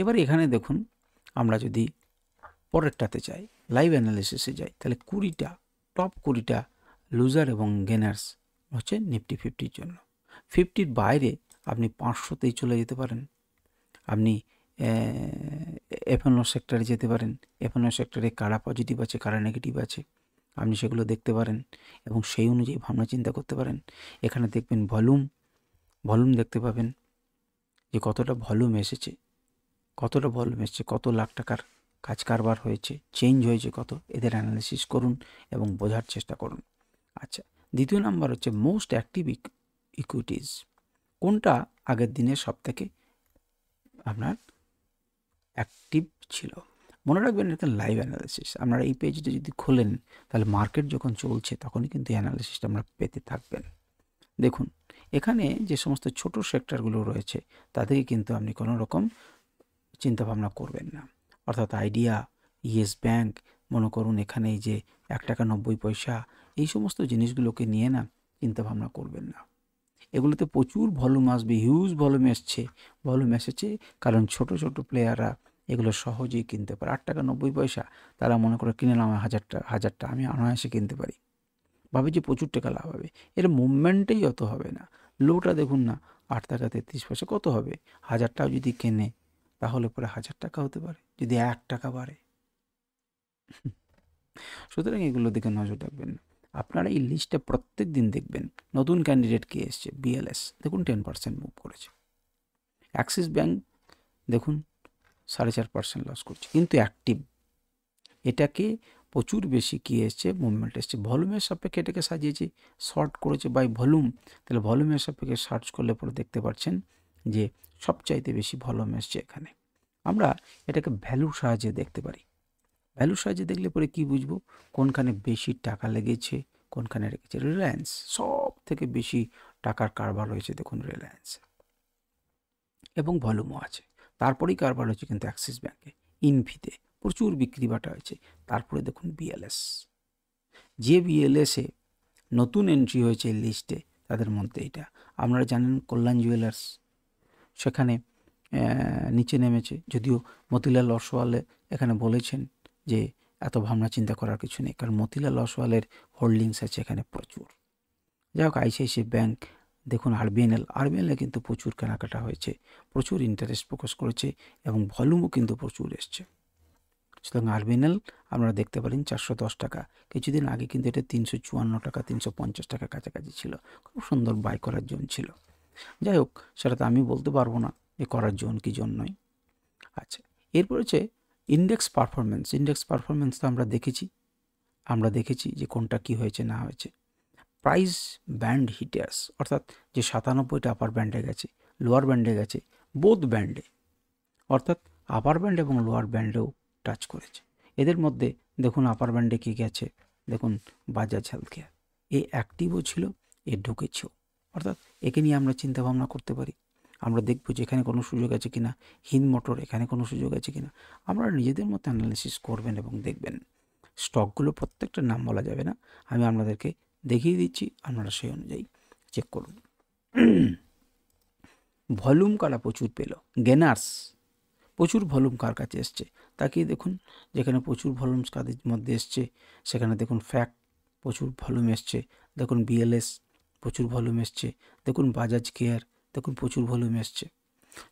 এবার এখানে দেখুন, আমরা যদি পরেরটাতে যাই, লাইভ অ্যানালিসিসে যাই, তাহলে 20টা টপ 20টা লুজার এবং গেনার্স হচ্ছে নিফটি 50-র জন্য। 50-র বাইরে আপনি 500তেই চলে যেতে পারেন, আপনি এফএনও সেক্টরে যেতে পারেন। এফএনও সেক্টরে কারা পজিটিভ আছে, কারা নেগেটিভ আছে, আপনি সেগুলো দেখতে পারেন এবং সেই অনুযায়ী ভাবনা চিন্তা করতে পারেন। এখানে দেখবেন ভলিউম দেখতে পাবেন যে কতটা ভলিউম এসেছে, কত লাখ টাকার কাজ কারবার হয়েছে, চেঞ্জ হয়েছে কত, এদের অ্যানালিসিস করুন এবং বোঝার চেষ্টা করুন। আচ্ছা, দ্বিতীয় নাম্বার হচ্ছে মোস্ট অ্যাক্টিভ ইকুইটিজ, কোনটা আগের দিনের সব থেকে আপনার অ্যাক্টিভ ছিল। মনে রাখবেন এটা লাইভ অ্যানালিসিস। আপনারা এই পেজটা যদি খোলেন তাহলে মার্কেট যখন চলছে তখনই কিন্তু অ্যানালিসিসটা আমরা পেতে থাকবেন। দেখুন, এখানে যে সমস্ত ছোট সেক্টরগুলো রয়েছে তাদেরকে কিন্তু আপনি কোনো রকম চিন্তাভাবনা করবেন না। অর্থাৎ আইডিয়া, ইয়েস ব্যাংক, মনে করুন এখানে এই যে 1 টাকা 90 পয়সা, এই সমস্ত জিনিসগুলোকে নিয়ে না চিন্তাভাবনা করবেন না। এগুলোতে প্রচুর ভলিউম আসবে, হিউজ ভলিউম এসেছে কারণ ছোট ছোট প্লেয়াররা এগুলো সহজেই কিনতে পারে। 8 টাকা 90 পয়সা তারা মনে করে কিনে নাম 1000টা, আমি অনায়াসে কিনতে পারি। ভাবে যে প্রচুর টাকা লাভ হবে, এর মুভমেন্টেই অত হবে না। লোটা দেখুন না 8 টাকা 33 পয়সা, কত হবে? 1000 টাকা যদি কেনে তাহলে পরে 1000 টাকা হতে পারে যদি 1 টাকা বাড়ে। সুতরাং এগুলো দিকে নজর রাখবেন না। আপনারা এই লিস্টটা প্রত্যেক দিন দেখবেন। নতুন ক্যান্ডিডেট কে এসছে, বিএলএস দেখুন 10% মুভ করেছে। অ্যাক্সিস ব্যাঙ্ক দেখুন 4.5% লস করছে, কিন্তু অ্যাক্টিভ। এটাকে প্রচুর বেশি কি এসছে, মুভমেন্ট এসছে। ভলিউমের সাপেক্ষে এটাকে সাজিয়েছে, শর্ট করেছে বাই ভলিউম। তাহলে ভলিউমের সাপেক্ষে সার্চ করলে পরে দেখতে পাচ্ছেন যে সবচাইতে বেশি ভলিউম এসছে এখানে। আমরা এটাকে ভ্যালুর সাহায্যে দেখতে পারি। ভ্যালুর সাহায্যে দেখলে পরে কি বুঝবো কোনখানে বেশি টাকা লেগেছে, কোনখানে রেখেছে। রিলায়েন্স সব থেকে বেশি টাকার কারবার হয়েছে দেখুন রিলায়েন্স, এবং ভলিউমও আছে। তারপরেই কারবার হয়েছে কিন্তু অ্যাক্সিস ব্যাঙ্কে, ইনফিতে প্রচুর বিক্রি বাটা হয়েছে। তারপরে দেখুন বিএলএস, যে বিএলএসে নতুন এন্ট্রি হয়েছে লিস্টে তাদের মধ্যে এটা। আপনারা জানেন কল্যাণ জুয়েলার্স সেখানে নিচে নেমেছে, যদিও মতিলাল অসওয়ালে এখানে বলেছেন যে এত ভাবনা চিন্তা করার কিছু নেই, কারণ মতিলাল অসওয়ালের হোল্ডিংস আছে এখানে প্রচুর। যাই হোক, আইসিআইসিআই ব্যাঙ্ক দেখুন, আরবিএনএলে কিন্তু প্রচুর কেনাকাটা হয়েছে, প্রচুর ইন্টারেস্ট ফোকাস করেছে এবং ভলিউমও কিন্তু প্রচুর এসছে। সুতরাং আরবিএনএল আপনারা দেখতে পারেন 410 টাকা, কিছুদিন আগে কিন্তু এটা 354 টাকা 350 টাকা কাছাকাছি ছিল, খুব সুন্দর বাই করার জোন ছিল। যাই হোক, সেটা তো আমি বলতে পারবো না যে করার জোন কি জোন নয়। আচ্ছা, এরপর হচ্ছে ইন্ডেক্স পারফরমেন্স তো আমরা দেখেছি যে কোনটা কি হয়েছে না হয়েছে। প্রাইস ব্যান্ড হিটার্স, অর্থাৎ যে 97টা আপার ব্যান্ডে গেছে, লোয়ার ব্যান্ডে গেছে, বোথ ব্যান্ডে, অর্থাৎ আপার ব্যান্ড এবং লোয়ার ব্যান্ডেও টাচ করেছে। এদের মধ্যে দেখুন আপার ব্যান্ডে কি গেছে, দেখুন বাজাজ হেলথ কেয়ার, এ অ্যাক্টিভও ছিল, এ ঢুকেছেও, অর্থাৎ একে নিয়ে আমরা চিন্তা ভাবনা করতে পারি। আমরা দেখবো যে এখানে কোনো সুযোগ আছে কিনা, হিন্দ মোটর এখানে কোনো সুযোগ আছে কিনা। আপনারা নিজেদের মতো অ্যানালিসিস করবেন এবং দেখবেন। স্টকগুলো প্রত্যেকটা নাম বলা যাবে না, আমি আপনাদেরকে দেখিয়ে দিচ্ছি, আপনারা সেই অনুযায়ী চেক করুন। ভলিউম কারা প্রচুর পেল, গেনার্স প্রচুর ভলিউম কার কাছে এসছে তাকিয়ে দেখুন। যেখানে প্রচুর ভলিউম কাদের মধ্যে এসছে সেখানে দেখুন ফ্যাক্ট প্রচুর ভলিউম এসছে, দেখুন বিএলএস প্রচুর ভলিউম এসছে, দেখুন বাজাজ কেয়ার দেখুন প্রচুর ভলিউম এসছে।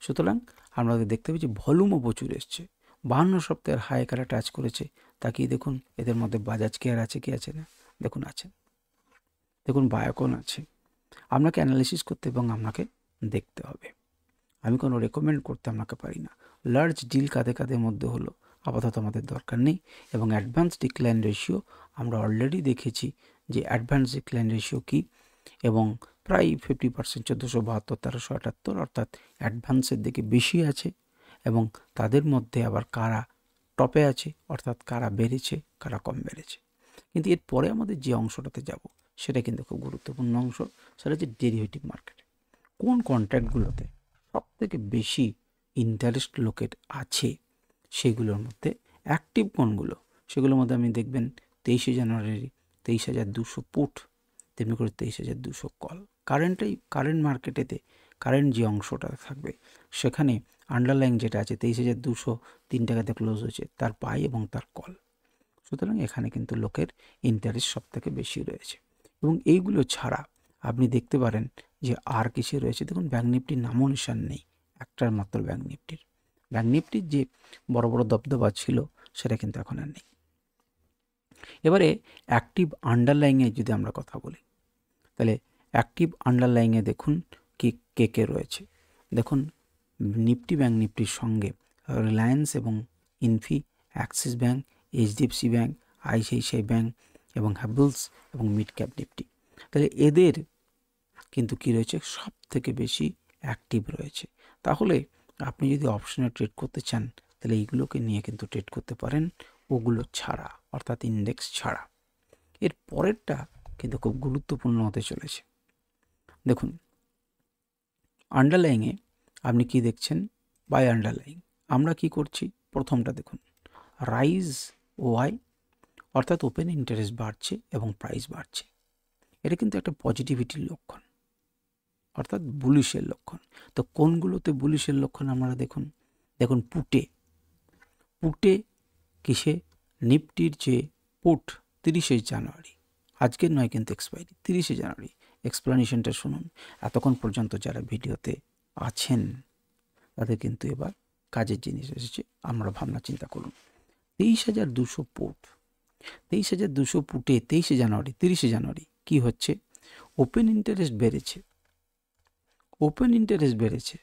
সুতরাং আমরা দেখতে পাচ্ছি ভলিউমও প্রচুর এসছে। 52 সপ্তাহের হাই কারা টাচ করেছে তাকিয়ে দেখুন। এদের মধ্যে বাজাজ কেয়ার আছে কি আছে না, দেখুন আছে, দেখুন বায়োকন আছে। আপনাকে অ্যানালিসিস করতে এবং আপনাকে দেখতে হবে, আমি কোনো রেকমেন্ড করতে আপনাকে পারি না। লার্জ ডিল কাদের মধ্যে হলো আপাতত আমাদের দরকার নেই, এবং অ্যাডভান্স ডিক্লাইন রেশিও আমরা অলরেডি দেখেছি যে অ্যাডভান্স ডিক্লাইন রেশিও কী, এবং প্রায় 50%, 1472, 1378, অর্থাৎ অ্যাডভান্সের দিকে বেশি আছে। এবং তাদের মধ্যে আবার কারা টপে আছে, অর্থাৎ কারা বেড়েছে কারা কম বেড়েছে। কিন্তু এরপরে আমাদের যে অংশটাতে যাব সেটা কিন্তু খুব গুরুত্বপূর্ণ অংশ, সেটা হচ্ছে ডেরিভেটিভ মার্কেট। কোন কন্ট্রাক্টগুলোতে সবথেকে বেশি ইন্টারেস্ট লোকের আছে সেগুলোর মধ্যে অ্যাক্টিভ কোনগুলো, সেগুলোর মধ্যে আপনি দেখবেন 23শে জানুয়ারি 23,200 পুট, তেমনি করে 23,200 কল। কারেন্ট মার্কেটেতে কারেন্ট যে অংশটা থাকবে সেখানে আন্ডারলাইন যেটা আছে 23,203 টাকাতে ক্লোজ হয়েছে, তার বাই এবং তার কল। সুতরাং এখানে কিন্তু লোকের ইন্টারেস্ট সবথেকে বেশি রয়েছে। এবং এইগুলো ছাড়া আপনি দেখতে পারেন যে আর কিসে রয়েছে, দেখুন ব্যাঙ্ক নিফটির নামও নিশান নেই, একটার মাত্র ব্যাঙ্ক নিফটির যে বড় বড় দবদবা ছিল সেটা কিন্তু এখন আর নেই। এবারে অ্যাক্টিভ আন্ডারলাইংয়ে যদি আমরা কথা বলি, তাহলে অ্যাক্টিভ আন্ডারলাইংয়ে দেখুন কে রয়েছে। দেখুন নিফটি ব্যাঙ্ক নিফটির সঙ্গে রিলায়েন্স এবং Infy, Axis bank, HDFC bank, ICICI bank এবং হ্যাভেলস এবং মিড ক্যাপ নিফটি, তাহলে এদের কিন্তু কি রয়েছে, সব থেকে বেশি অ্যাক্টিভ রয়েছে। তাহলে আপনি যদি অপশনে ট্রেড করতে চান তাহলে এইগুলোকে নিয়ে কিন্তু ট্রেড করতে পারেন, ওগুলো ছাড়া, অর্থাৎ ইন্ডেক্স ছাড়া। এর পরেরটা কিন্তু খুব গুরুত্বপূর্ণ হতে চলেছে। দেখুন আন্ডারলাইংয়ে আপনি কি দেখছেন, বাই আন্ডারলাইং আমরা কি করছি, প্রথমটা দেখুন রাইজ ওয়াই, অর্থাৎ ওপেন ইন্টারেস্ট বাড়ছে এবং প্রাইস বাড়ছে। এটা কিন্তু একটা পজিটিভিটির লক্ষণ, অর্থাৎ বুলিশের লক্ষণ। তো কোনগুলোতে বুলিশের লক্ষণ আপনারা দেখুন পুটে কিসে, নিফটির যে পুট 30শে জানুয়ারি আজকের নয় কিন্তু এক্সপায়ারি 30শে জানুয়ারি। এক্সপ্লানেশনটা শুনুন। এতক্ষণ পর্যন্ত যারা ভিডিওতে আছেন তাদের কিন্তু এবার কাজের জিনিস এসেছে, আমরা ভাবনা চিন্তা করুন। 23,200 পুট, 23,200 পুটে 23শে জানুয়ারি 30শে জানুয়ারি কি হচ্ছে? ওপেন ইন্টারেস্ট বেড়েছে, ওপেন ইন্টারেস্ট বেড়েছে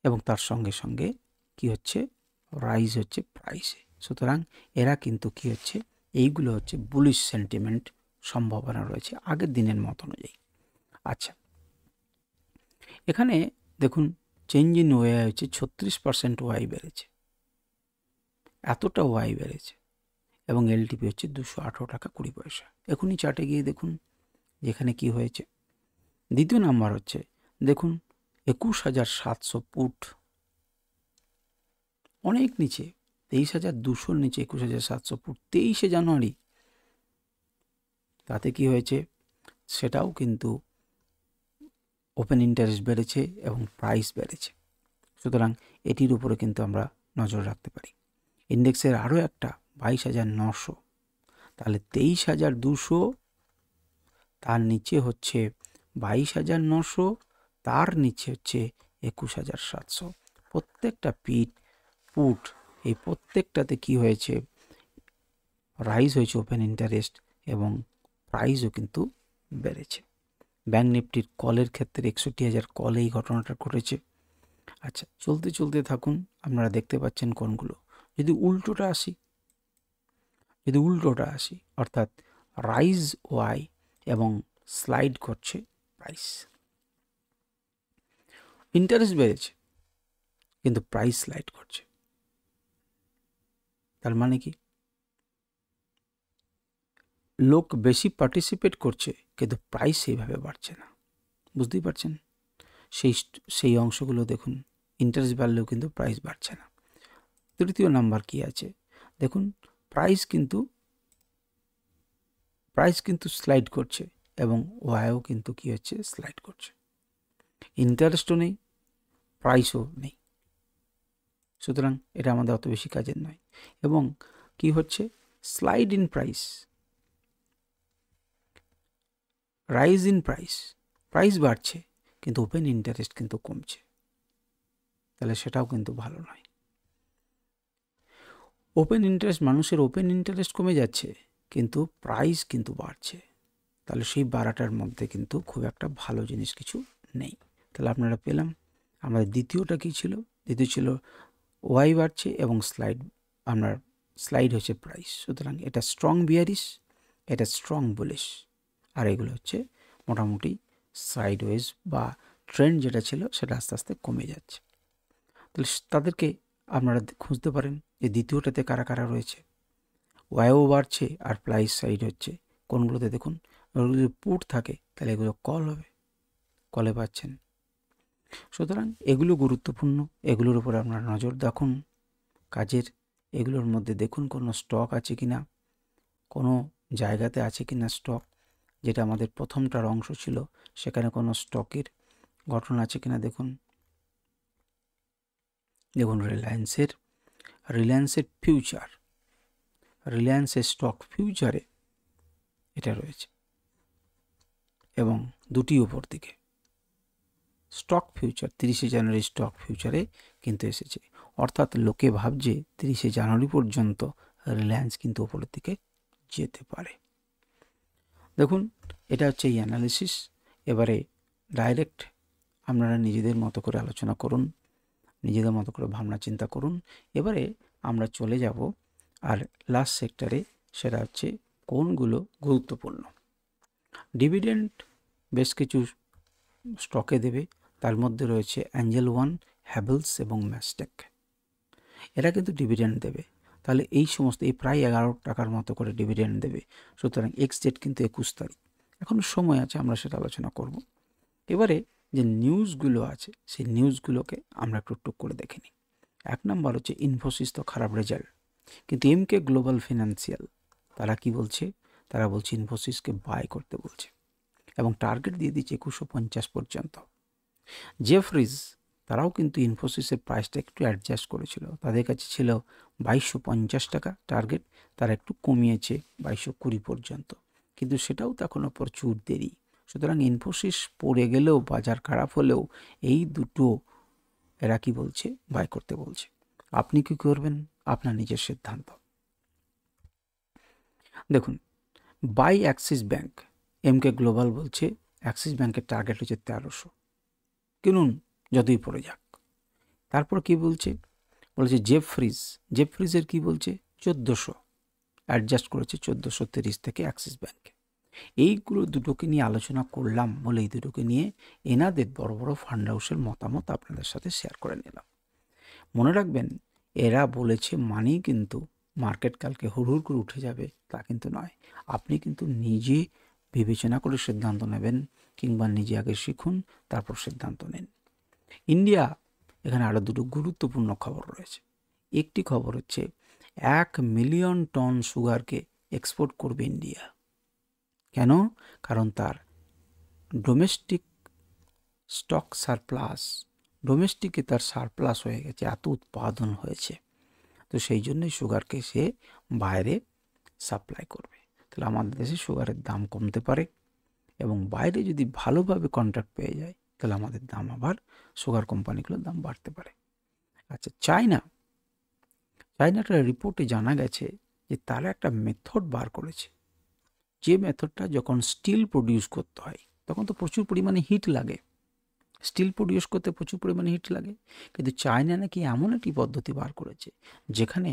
এবং তার সঙ্গে সঙ্গে কি হচ্ছে? রাইজ হচ্ছে প্রাইসে। সুতরাং এরা কিন্তু কি হচ্ছে? এইগুলো হচ্ছে বুলিশ সেন্টিমেন্ট সম্ভাবনা রয়েছে আগের দিনের মত অনুযায়ী। আচ্ছা, এখানে দেখুন চেঞ্জ ইন ওয়াই হচ্ছে 36% ওয়াই বেড়েছে, এতটা ওয়াই বেড়েছে এবং এলটিপি হচ্ছে 218 টাকা 20 পয়সা। এখনই চার্টে গিয়ে দেখুন যেখানে কি হয়েছে। দ্বিতীয় নাম্বার হচ্ছে দেখুন 21,700 পুট, অনেক নিচে, 23,200 নিচে 21,700 পুট 23শে জানুয়ারি। তাতে কি হয়েছে? সেটাও কিন্তু ওপেন ইন্টারেস্ট বেড়েছে এবং প্রাইস বেড়েছে। সুতরাং এটির উপরে কিন্তু আমরা নজর রাখতে পারি। ইন্ডেক্সের আরও একটা 22,900, তাহলে 23,200, তার নিচে হচ্ছে 22,900, তার নিচে হচ্ছে 21,700। প্রত্যেকটা পুট এই প্রত্যেকটাতে কি হয়েছে? রাইজ হয়েছে ওপেন ইন্টারেস্ট এবং প্রাইসও কিন্তু বেড়েছে। ব্যাঙ্ক নিফটির কলের ক্ষেত্রে 61,000 কলে এই ঘটনাটা ঘটেছে। আচ্ছা, চলতে চলতে থাকুন, আপনারা দেখতে পাচ্ছেন কোনগুলো। যদি উল্টোটা আসি অর্থাৎ রাইজ ওয়াই এবং স্লাইড করছে প্রাইস। ইন্টারেস্ট বেড়েছে কিন্তু প্রাইস স্লাইড করছে, তার মানে কি? লোক বেশি পার্টিসিপেট করছে কিন্তু প্রাইস সেইভাবে বাড়ছে না। বুঝতেই পারছেন? সেই অংশগুলো দেখুন, ইন্টারেস্ট বাড়লেও কিন্তু প্রাইস বাড়ছে না। তৃতীয় নাম্বার কি আছে দেখুন, প্রাইস কিন্তু স্লাইড করছে এবং ওয়াইও কিন্তু কি হচ্ছে? স্লাইড করছে। ইন্টারেস্টও নেই, প্রাইসও নেই। সুতরাং এটা আমাদের অত বেশি কাজের নয়। এবং কি হচ্ছে? Slide in price, rise in price, price বাড়ছে কিন্তু ওপেন ইন্টারেস্ট কিন্তু কমছে, তাহলে সেটাও কিন্তু ভালো নয়। মানুষের ওপেন ইন্টারেস্ট কমে যাচ্ছে কিন্তু প্রাইস কিন্তু বাড়ছে, তাহলে সেই বাড়াটার মধ্যে কিন্তু খুব একটা ভালো জিনিস কিছু নেই। তাহলে আপনারা পেলাম আমাদের দ্বিতীয়টা কি ছিল? দ্বিতীয় ছিল ওয়াই বাড়ছে এবং স্লাইড হচ্ছে প্রাইস। সুতরাং এটা স্ট্রং বিয়ারিশ, এটা স্ট্রং বুলিশ, আর এগুলো হচ্ছে মোটামুটি সাইডওয়েজ বা ট্রেন্ড যেটা ছিল সেটা আস্তে আস্তে কমে যাচ্ছে। তাহলে তাদেরকে আপনারা খুঁজতে পারেন যে দ্বিতীয়টাতে কারা কারা রয়েছে। ওয়াইও বাড়ছে আর প্রাইস সাইড হচ্ছে, কোনগুলোতে দেখুন। যদি পুট থাকে তাহলে এগুলো কল হবে, কলে পাচ্ছেন। সুতরাং এগুলো গুরুত্বপূর্ণ, এগুলোর উপরে আপনারা নজর রাখুন কাজের। এগুলোর মধ্যে দেখুন কোনো স্টক আছে কিনা, কোনো জায়গাতে আছে কিনা স্টক, যেটা আমাদের প্রথমটার অংশ ছিল সেখানে কোনো স্টকের গঠন আছে কিনা দেখুন। রিলায়েন্সের ফিউচার, রিলায়েন্সের স্টক ফিউচারে এটা রয়েছে এবং দুটি উপর দিকে স্টক ফিউচার 30শে জানুয়ারি স্টক ফিউচারে কিন্তু এসেছে। অর্থাৎ লোকে ভাবছে 30শে জানুয়ারি পর্যন্ত রিলায়েন্স কিন্তু উপরের দিকে যেতে পারে। দেখুন এটা হচ্ছে এই অ্যানালিসিস। এবারে ডাইরেক্ট আপনারা নিজেদের মতো করে আলোচনা করুন, নিজেদের মতো করে ভাবনা চিন্তা করুন। এবারে আমরা চলে যাব আর লাস্ট সেক্টরে, সেটা হচ্ছে কোনগুলো গুরুত্বপূর্ণ। ডিভিডেন্ড বেশ কিছু স্টকে দেবে, তার মধ্যে রয়েছে অ্যাঞ্জেল ওয়ান, হ্যাভেলস এবং ম্যাস্টেক। এরা কিন্তু ডিভিডেন্ড দেবে, তাহলে এই সমস্ত এই প্রায় 11 টাকার মতো করে ডিভিডেন্ড দেবে। সুতরাং এক্স ডেট কিন্তু 21 তারিখ, এখনও সময় আছে, আমরা সেটা আলোচনা করব। এবারে যে নিউজগুলো আছে সেই নিউজগুলোকে আমরা একটু টুক করে দেখে নিই। 1 নম্বর হচ্ছে ইনফোসিস তো খারাপ রেজাল্ট, কিন্তু এমকে গ্লোবাল ফিনান্সিয়াল তারা কি বলছে? তারা বলছে ইনফোসিসকে বাই করতে বলছে এবং টার্গেট দিয়ে দিচ্ছে 2150 পর্যন্ত। জেফরিজ তারাও কিন্তু ইনফোসিসের প্রাইসটা একটু অ্যাডজাস্ট করেছিল। তাদের কাছে ছিল 2250 টাকা টার্গেট, তারা একটু কমিয়েছে 2220 পর্যন্ত, কিন্তু সেটাও তো এখনও প্রচুর দেরি। সুতরাং ইনফোসিস পড়ে গেলেও, বাজার খারাপ হলেও, এই দুটো এরা কি বলছে, বাই করতে বলছে। আপনি কি করবেন, আপনার নিজের সিদ্ধান্ত। দেখুন, buy Axis Bank, MK Global বলছে অ্যাক্সিস ব্যাংকের টার্গেট হচ্ছে 1300, কিনুন যতই পড়ে যাক। তারপর কি বলছে, বলছে জেফ্রিজের কি বলছে 1400, অ্যাডজাস্ট করেছে 1430 থেকে অ্যাক্সিস ব্যাংকে। এইগুলো দুটোকে নিয়ে আলোচনা করলাম বলে এই দুটোকে নিয়ে এনাদের বড় বড় ফান্ড হাউসের মতামত আপনাদের সাথে শেয়ার করে নিলাম। মনে রাখবেন, এরা বলেছে মানেই কিন্তু মার্কেট কালকে হুড়হুড় করে উঠে যাবে তা কিন্তু নয়। আপনি কিন্তু নিজে বিবেচনা করে সিদ্ধান্ত নেবেন, কিংবা নিজে আগে শিখুন তারপর সিদ্ধান্ত নিন। ইন্ডিয়া, এখানে আরও দুটো গুরুত্বপূর্ণ খবর রয়েছে। একটি খবর হচ্ছে 1 মিলিয়ন টন সুগারকে এক্সপোর্ট করবে ইন্ডিয়া। কেন? কারণ তার ডোমেস্টিক স্টক সারপ্লাস, ডোমেস্টিকে তার সারপ্লাস হয়ে গেছে, এত উৎপাদন হয়েছে। তো সেই জন্যই সুগারকে সে বাইরে সাপ্লাই করবে। তাহলে আমাদের দেশে সুগারের দাম কমতে পারে, এবং বাইরে যদি ভালোভাবে কন্ট্রাক্ট পেয়ে যায় তাহলে আমাদের দাম আবার, সুগার কোম্পানিগুলোর দাম বাড়তে পারে। আচ্ছা, চায়নাটার রিপোর্টে জানা গেছে যে তারা একটা মেথড বার করেছে, যে মেথডটা যখন স্টিল প্রডিউস করতে হয় তখন তো প্রচুর পরিমাণে হিট লাগে, স্টিল প্রডিউস করতে প্রচুর পরিমাণে হিট লাগে। কিন্তু চায়না নাকি এমন একটি পদ্ধতি বার করেছে যেখানে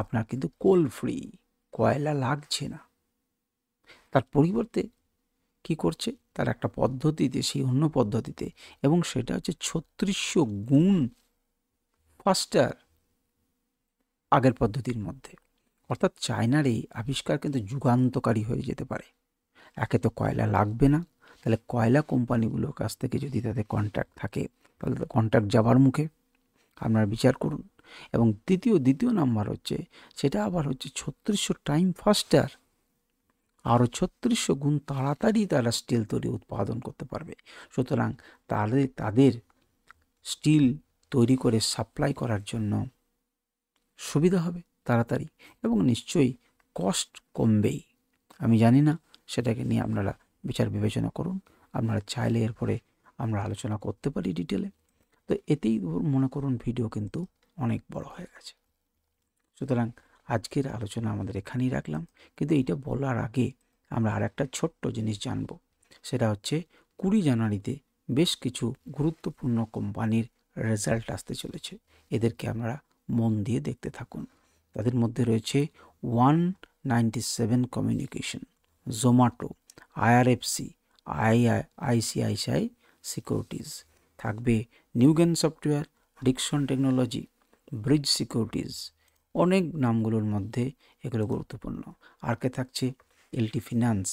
আপনার কিন্তু কোল ফ্রি, কয়লা লাগছে না। তার পরিবর্তে কি করছে, তার একটা পদ্ধতিতে, সেই অন্য পদ্ধতিতে, এবং সেটা হচ্ছে 3600 গুণ ফাস্টার আগের পদ্ধতির মধ্যে। অর্থাৎ চায়নার এই আবিষ্কার কিন্তু যুগান্তকারী হয়ে যেতে পারে। একে তো কয়লা লাগবে না, তাহলে কয়লা কোম্পানিগুলোর কাছ থেকে যদি তাদের কন্ট্রাক্ট থাকে তাহলে তো কন্ট্রাক্ট যাবার মুখে, আপনারা বিচার করুন। এবং দ্বিতীয় নাম্বার হচ্ছে, সেটা আবার হচ্ছে 3600 টাইম ফাস্টার, আরও 3600 গুণ তাড়াতাড়ি তারা স্টিল তৈরি উৎপাদন করতে পারবে। সুতরাং তাদের স্টিল তৈরি করে সাপ্লাই করার জন্য সুবিধা হবে তাড়াতাড়ি, এবং নিশ্চয়ই কস্ট কমবেই। আমি জানি না, সেটাকে নিয়ে আপনারা বিচার বিবেচনা করুন। আপনারা চাইলে এরপরে আমরা আলোচনা করতে পারি ডিটেলে। তো এতেই মনে করুন ভিডিও কিন্তু অনেক বড় হয়ে গেছে। সুতরাং আজকের আলোচনা আমাদের এখানেই রাখলাম, কিন্তু এইটা বলার আগে আমরা আর একটা ছোট্ট জিনিস জানব। সেটা হচ্ছে 20 জানুয়ারিতে বেশ কিছু গুরুত্বপূর্ণ কোম্পানির রেজাল্ট আসতে চলেছে। এদেরকে আমরা মন দিয়ে দেখতে থাকুন। তাদের মধ্যে রয়েছে 197 communication, Zomato, IRFC, ICICI securities, থাকবে Newgen software, Dixon technology, bridge securities. অনেক নামগুলোর মধ্যে এগুলো গুরুত্বপূর্ণ। আর কে থাকছে, এলটি ফিনান্স।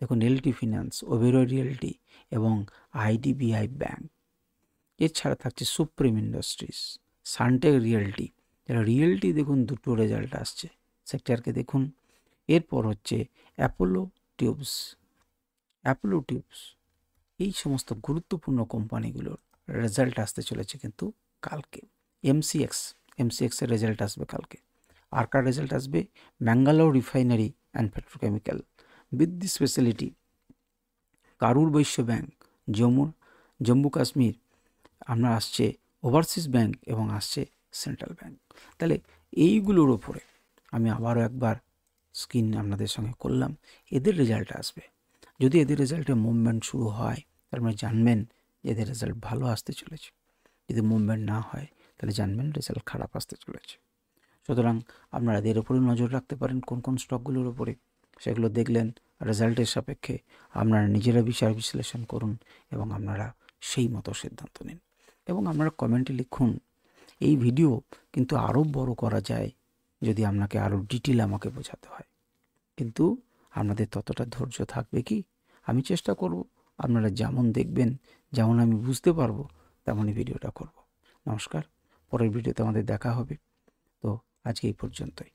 দেখুন, এলটি ফিনান্স, ওবেরয় রিয়েলটি এবং আইডিবিআই ব্যাংক। এছাড়া থাকছে Supreme Industries, Suntech realty. Realty দেখুন দুটো রেজাল্ট আসছে, সেক্টরকে দেখুন। এরপর হচ্ছে অ্যাপোলো টিউবস। এই সমস্ত গুরুত্বপূর্ণ কোম্পানিগুলোর রেজাল্ট আসতে চলেছে কিন্তু কালকে। এমসিএক্সের রেজাল্ট আসবে কালকে। আর কার রেজাল্ট আসবে, ম্যাঙ্গালোর রিফাইনারি অ্যান্ড পেট্রোকেমিক্যাল, বিদ্যুৎ স্পেশালিটি, কারুর বৈশ্য ব্যাংক, জম্মু কাশ্মীর, আপনার আসছে ওভারসিজ ব্যাংক, এবং আসছে সেন্ট্রাল ব্যাংক। তাহলে এইগুলোর ওপরে আমি আবারও একবার স্ক্রিন আপনাদের সঙ্গে করলাম, এদের রেজাল্ট আসবে। যদি এদের রেজাল্টে মুভমেন্ট শুরু হয় তার মানে জানবেন এদের রেজাল্ট ভালো আসতে চলেছে। যদি মুভমেন্ট না হয় তাহলে জানবেন রেজাল্ট খারাপ আসতে চলেছে। সুতরাং আপনারা এদের ওপরে নজর রাখতে পারেন, কোন কোন স্টকগুলোর ওপরে, সেগুলো দেখলেন রেজাল্টের সাপেক্ষে আপনারা নিজেরা বিচার বিশ্লেষণ করুন, এবং আপনারা সেই মতো সিদ্ধান্ত নিন। এবং আপনারা কমেন্টে লিখুন, এই ভিডিও কিন্তু আরও বড় করা যায় যদি আপনাকে আরও ডিটেল আমাকে বোঝাতে হয়, কিন্তু আপনাদের ততটা ধৈর্য থাকবে কি? আমি চেষ্টা করব, আপনারা যেমন দেখবেন, যেমন আমি বুঝতে পারবো তেমনই ভিডিওটা করব। নমস্কার, পরের ভিডিওতে আমাদের দেখা হবে। তো আজকে এই পর্যন্তই।